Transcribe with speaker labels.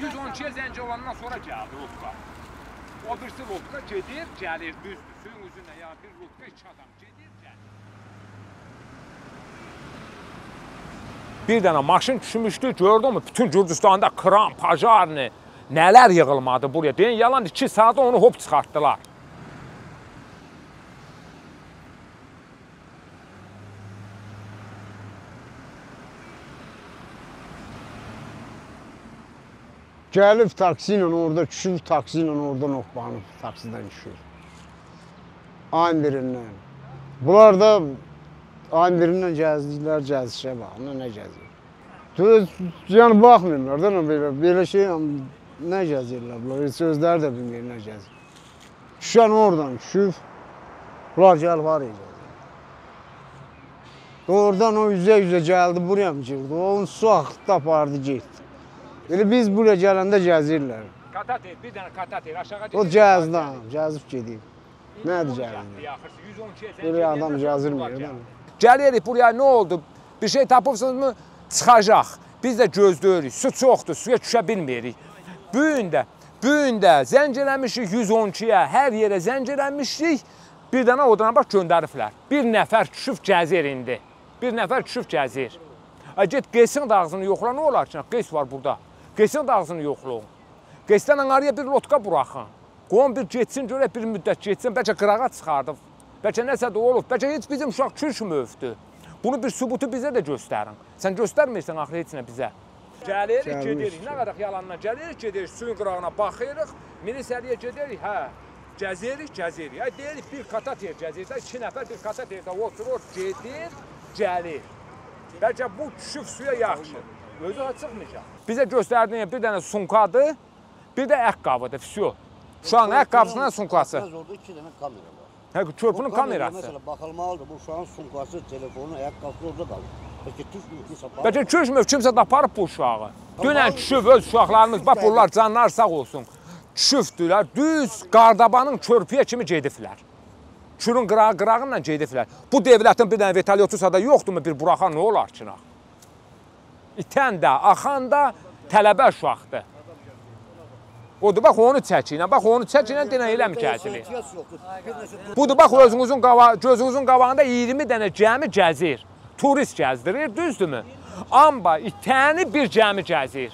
Speaker 1: 112'yə zəng olandan sonra gəldi lotka. O birisi lotka gedir, gəlir, düzdür. Suyun üzünə ya bir lotka 2 adam gedir, gəlir. Bir dənə maşın düşmüşdü, gördün mü? Bütün Gürcüstanda kran, pajarni, nələr yığılmadı buraya. Deyin, yalan 2 saat onu hop çıxartdılar.
Speaker 2: Gəlib taksi ilə orada düşür, taksi ilə oradan oxbanıb, taksidən düşür. Ayın birindən. Bunlar da ayın birindən gəzdiklər, gəzişə baxın, nə gəzir. Yəni baxmırlar da belə şey, nə gəzirlər bunlar, sözlər də bilmir, nə gəzir. Düşən oradan düşüb, bunlar gəl var idi. Oradan o üzə gəldi, buraya mı girdi, onun su axıtda apardı, getdi. Elə biz buraya gələndə gəzirlər.
Speaker 1: Katater, bir dənə katater aşağı gedir.
Speaker 2: O gəzdən, gəzib gedib. Nədir gəlində? Belə adam gəzirmir.
Speaker 1: Gəlirik buraya, nə oldu? Bir şey tapıbsınızmı? Çıxacaq. Biz də gözləyirik. Su çoxdur, suya düşə bilmirik. Bu gün də zəng eləmişik 112-yə, hər yerə zəng eləmişik. Bir dənə odana bax göndəriblər. Bir nəfər düşüb gəzir indi. Bir nəfər düşüb gəzir. Get Qeysin dağızını yoxla, nə olar ki? Qeys var burada. Qeysin dağızını yoxluğun. Qeysdən araya bir lotka buraxın. Qoyun bir getsin, görək bir müddət getsin. Bəlkə qırağa çıxardıb. Bəlkə nəsə də olub. Bəlkə heç bizim uşaq çürüşmövdü. Bunu bir sübutu bizə də göstərin. Sən göstərmirsən axı heç nə bizə. Gəlirik, gedirik. Nə qədər yalandan gəlirik, gedirik. Suyun qırağına baxırıq. Milisəliyə gedirik, hə. Gəzirik. Deyirik, bir katater gəzirik. 2 nəfər bir kataterdə oturur, gedir, gəlir. Bəlkə bu düşüb suya yaxşı. Özü çıxmayacaq. Bizə göstərdiyən bir dənə sunkadır, bir də əqqabıdır, füsyo. Uşağın əqqabısından sunkası.
Speaker 3: Orada 2 dənə kamera var.
Speaker 1: Hə, körpünün kamerası.
Speaker 3: Məsələn, baxılmalıdır, bu uşağın sunkası, telefonu, əqqabısı orada qalır. Bəlkə düşmür,
Speaker 1: Bəlkə düşmür, kimsə də aparıb bu uşağı. Dünən düşüb öz uşaqlarımız, bax bunlar canlar sağ olsun. Düşübdülər, düz Qardabanın körpüyə kimi gediblər. Çürün qırağınla gediblər. Bu devlətin bir dənə vertolyotusa da yoxdurmu bir buraxan nə olar ki? İtən də, axan da tələbə uşaqdır. Odur, bax onu çəkinə, denə elə mi gəzilir? Budur, bax gözünüzün qabağında 20 dənə gəmi gəzir. Turist gəzdirir, düzdürmü? Amma itəni bir gəmi gəzir.